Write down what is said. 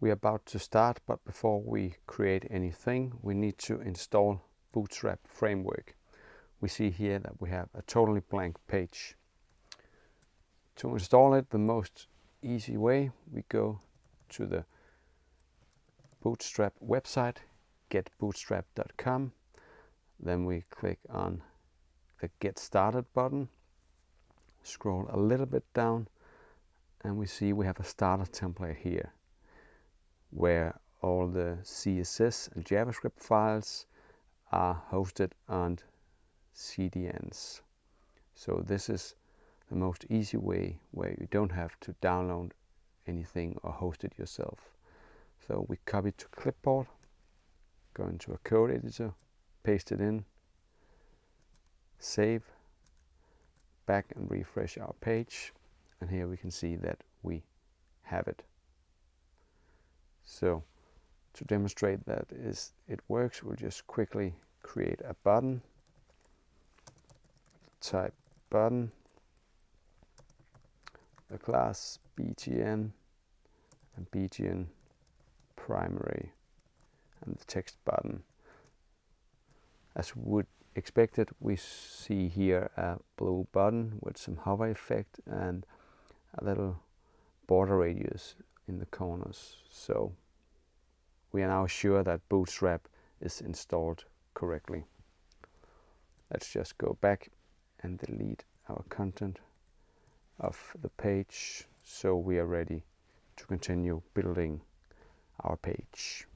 We're about to start, but before we create anything, we need to install Bootstrap framework. We see here that we have a totally blank page. To install it the most easy way, we go to the Bootstrap website, getbootstrap.com. Then we click on the Get Started button, scroll a little bit down, and we see we have a starter template here where all the CSS and JavaScript files are hosted on CDNs. So this is the most easy way where you don't have to download anything or host it yourself. So we copy to clipboard, go into a code editor, paste it in, save, back and refresh our page, and here we can see that we have it. So to demonstrate that it works, we'll just quickly create a button, type button, the class btn and btn primary, and the text button. As we would expect it, we see here a blue button with some hover effect and a little border radius in the corners. So we are now sure that Bootstrap is installed correctly. Let's just go back and delete our content of the page so we are ready to continue building our page.